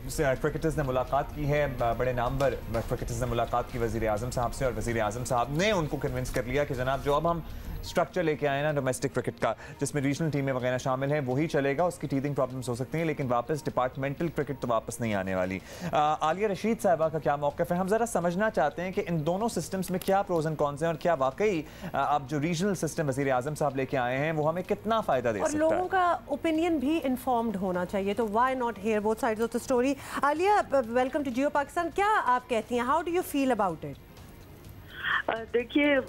Cricketers ने मुलाकात की है, बड़े नामवर क्रिकेटर्स ने मुलाकात की वज़ीर आज़म साहब से, और वज़ीर आज़म साहब ने उनको कन्विंस कर लिया कि जनाब जो अब हम स्ट्रक्चर लेके आए ना डोमेस्टिक क्रिकेट का, जिसमें रीजनल टीमें वगैरह शामिल हैं, वही चलेगा। उसकी टीथिंग प्रॉब्लम्स हो सकती हैं, लेकिन वापस डिपार्टमेंटल क्रिकेट तो वापस नहीं आने वाली। आलिया रशीद साहिबा का क्या मौक़िफ़ है? हम ज़रा समझना चाहते हैं कि इन दोनों सिस्टम्स में क्या प्रोज एंड कॉन्स हैं, और क्या वाकई अब जो रीजनल सिस्टम वज़ीर आज़म साहब लेके आए हैं वो हमें कितना फ़ायदा दे सकता है। और लोगों का ओपिनियन भी इन्फॉर्म्ड होना चाहिए, तो why not hear both sides of the story. Alia, welcome to Geo Pakistan. क्या आप कहती हैं, how do you feel about it? देखिए,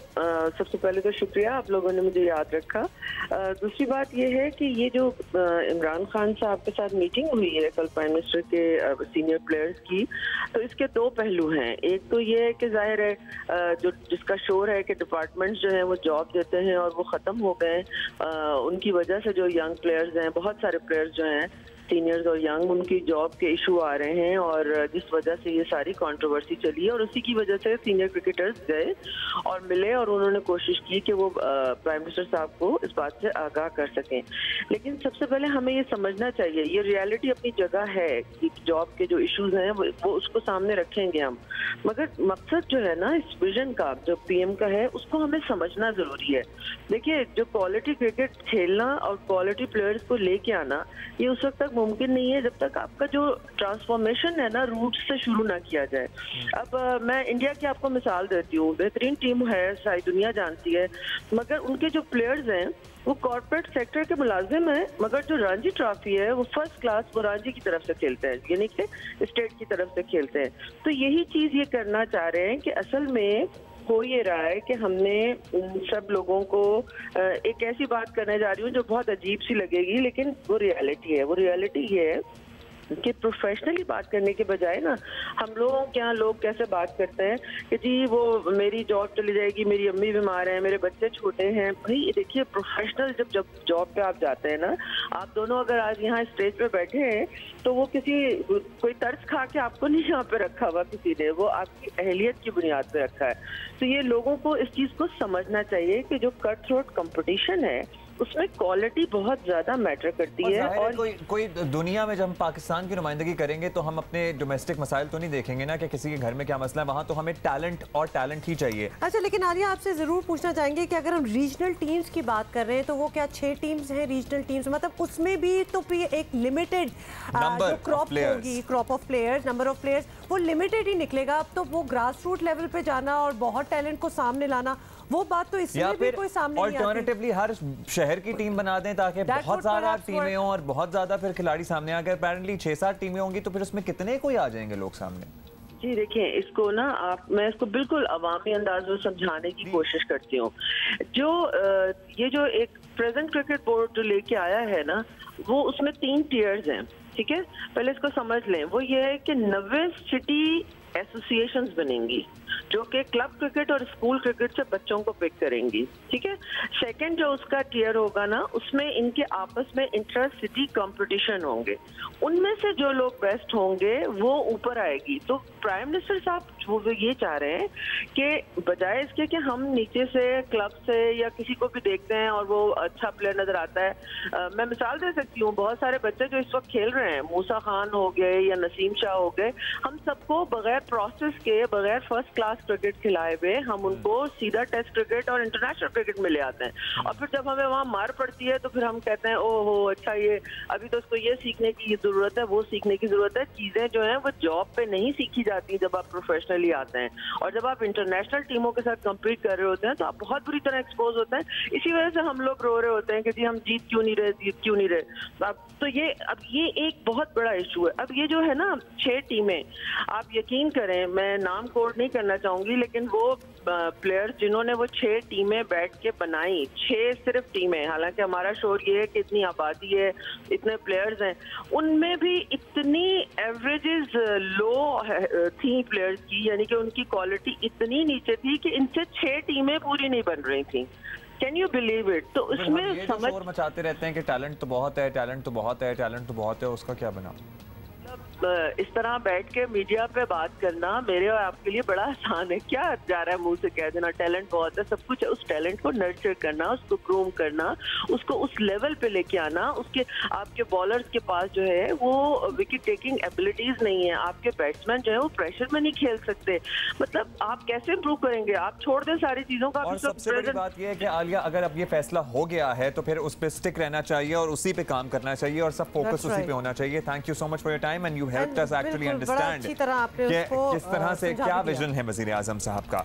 सबसे पहले तो शुक्रिया, आप लोगों ने मुझे याद रखा। दूसरी बात यह है कि ये जो इमरान खान साहब के साथ मीटिंग हुई है कल प्राइम मिनिस्टर के सीनियर प्लेयर्स की, तो इसके दो पहलू हैं। एक तो ये है कि जाहिर है जो जिसका शोर है कि डिपार्टमेंट्स जो हैं वो जॉब देते हैं और वो ख़त्म हो गए, उनकी वजह से जो यंग प्लेयर्स हैं, बहुत सारे प्लेयर्स जो हैं सीनियर्स और यंग, उनकी जॉब के इशू आ रहे हैं, और जिस वजह से ये सारी कंट्रोवर्सी चली है, और उसी की वजह से सीनियर क्रिकेटर्स गए और मिले और उन्होंने कोशिश की कि वो प्राइम मिनिस्टर साहब को इस बात से आगाह कर सकें। लेकिन सबसे पहले हमें ये समझना चाहिए, ये रियलिटी अपनी जगह है कि जॉब के जो इश्यूज हैं वो उसको सामने रखेंगे हम, मगर मकसद जो है ना इस विजन का जो पीएम का है, उसको हमें समझना जरूरी है। देखिए, जो क्वालिटी क्रिकेट खेलना और क्वालिटी प्लेयर्स को लेके आना, ये उस वक्त तक मुमकिन नहीं है जब तक आपका जो ट्रांसफॉर्मेशन है ना रूट से शुरू ना किया जाए। अब मैं इंडिया की आपको मिसाल देती हूँ, बेहतरीन टीम है, सारी दुनिया जानती है, मगर उनके जो प्लेयर्स हैं वो कॉर्पोरेट सेक्टर के मुलाजिम हैं, मगर जो रणजी ट्रॉफी है वो फर्स्ट क्लास वो रणजी की तरफ से खेलते हैं, यानी कि स्टेट की तरफ से खेलते हैं। तो यही चीज़ ये करना चाह रहे हैं कि असल में हो ये रहा है कि हमने सब लोगों को एक ऐसी बात करने जा रही हूँ जो बहुत अजीब सी लगेगी, लेकिन वो रियलिटी है। वो रियलिटी ये है कि प्रोफेशनली बात करने के बजाय ना हम लोगों के यहाँ लोग कैसे बात करते हैं कि जी वो मेरी जॉब चली जाएगी, मेरी अम्मी बीमार हैं, मेरे बच्चे छोटे हैं। भाई देखिए, प्रोफेशनल जब जॉब पे आप जाते हैं ना, आप दोनों अगर आज यहाँ स्टेज पे बैठे हैं तो वो कोई तर्स खा के आपको नहीं यहाँ पे रखा हुआ किसी ने, वो आपकी अहलियत की बुनियाद पे रखा है। तो ये लोगों को इस चीज़ को समझना चाहिए कि जो कट थ्रोट कंपटीशन है उसमें क्वालिटी बहुत ज्यादा मैटर करती है। और कोई दुनिया में जब हम पाकिस्तान की नुमाइंदगी करेंगे तो हम अपने डोमेस्टिक मसाइल तो नहीं देखेंगे ना कि किसी के घर में क्या मसला है, वहाँ तो हमें टैलेंट और टैलेंट ही चाहिए। अच्छा, लेकिन आलिया, आपसे जरूर पूछना चाहेंगे कि अगर हम रीजनल टीम्स की बात कर रहे हैं तो वो क्या 6 टीम्स हैं रीजनल टीम्स, मतलब उसमें भी तो एक लिमिटेड जो क्रॉप होगी, crop of players, number of players, वो लिमिटेड ही निकलेगा। अब तो वो ग्रास रूट लेवल पे जाना और बहुत टैलेंट को सामने लाना, वो बात तो इसमें भी कोई सामने नहीं आती। अल्टरनेटिवली हर शहर की टीम बना दें ताकि बहुत ज्यादा टीमें हों और बहुत ज्यादा फिर खिलाड़ी सामने आकर, अपेरेंटली 6-7 टीमें होंगी तो फिर उसमें कितने कोई आ जाएंगे लोग सामने। जी देखिए, इसको ना मैं इसको बिल्कुल अवामी अंदाज में समझाने की कोशिश करती हूँ। ये जो एक प्रेजेंट क्रिकेट बोर्ड जो लेके आया है ना, वो उसमें 3 टीयर्स हैं, ठीक है। पहले इसको समझ लें। वो ये है कि 90 सिटी एसोसिएशंस बनेंगी जो कि क्लब क्रिकेट और स्कूल क्रिकेट से बच्चों को पिक करेंगी, ठीक है। सेकंड जो उसका टियर होगा ना, उसमें इनके आपस में इंटर सिटी कंपटीशन होंगे, उनमें से जो लोग बेस्ट होंगे वो ऊपर आएगी। तो प्राइम मिनिस्टर साहब वो ये चाह रहे हैं कि बजाय इसके कि हम नीचे से क्लब से या किसी को भी देखते हैं और वो अच्छा प्लेयर नजर आता है। मैं मिसाल दे सकती हूँ, बहुत सारे बच्चे जो इस वक्त खेल रहे हैं, मूसा खान हो गए या नसीम शाह हो गए, हम सबको बगैर प्रोसेस के, बगैर फर्स्ट क्लास क्रिकेट खिलाए हुए हम उनको सीधा टेस्ट क्रिकेट और इंटरनेशनल क्रिकेट में ले आते हैं। और फिर जब हमें वहाँ मार पड़ती है तो फिर हम कहते हैं ओहो अच्छा, ये अभी तो उसको ये सीखने की जरूरत है, वो सीखने की जरूरत है। चीजें जो हैं वो जॉब पे नहीं सीखी जाती जब आप प्रोफेशनली आते हैं, और जब आप इंटरनेशनल टीमों के साथ कम्पीट कर रहे होते हैं तो आप बहुत बुरी तरह एक्सपोज होते हैं। इसी वजह से हम लोग रो रहे होते हैं कि जी हम जीत क्यों नहीं रहे। तो ये एक बहुत बड़ा इशू है। अब ये जो है ना 6 टीमें, आप यकीन करें, मैं नाम कोड नहीं करना चाहूंगी, लेकिन वो प्लेयर्स जिन्होंने वो 6 टीमें बैठ के बनाई, 6 सिर्फ टीमें, हालांकि हमारा शोर ये है कि इतनी आबादी है, इतने प्लेयर्स हैं, उनमें भी इतनी एवरेजेस लो थी प्लेयर्स की, यानी कि उनकी क्वालिटी इतनी नीचे थी कि इनसे 6 टीमें पूरी नहीं बन रही थी। Can you believe it? तो उसमें समझ मचाते रहते हैं कि टैलेंट तो बहुत है, टैलेंट तो बहुत है, टैलेंट तो बहुत है, उसका क्या बना? इस तरह बैठ के मीडिया पे बात करना मेरे और आपके लिए बड़ा आसान है। क्या जा रहा है मुंह से कह देना, टैलेंट बहुत है, सब कुछ है। उस टैलेंट को नर्चर करना, उसको ग्रूम करना, उसको उस लेवल पे लेके आना। उसके आपके बॉलर्स के पास जो है वो विकेट टेकिंग एबिलिटीज नहीं है, आपके बैट्समैन जो है वो प्रेशर में नहीं खेल सकते। मतलब आप कैसे इंप्रूव करेंगे? आप छोड़ दें सारी चीजों का। और सबसे बड़ी बात यह है कि आलिया, अगर अब ये फैसला हो गया है तो फिर उस पर स्टिक रहना चाहिए और उसी पे काम करना चाहिए और सब फोकस उसी पे होना चाहिए। Thank you so much for your time and you helped us actually understand किस तरह से क्या विजन है वजीर आजम साहब का।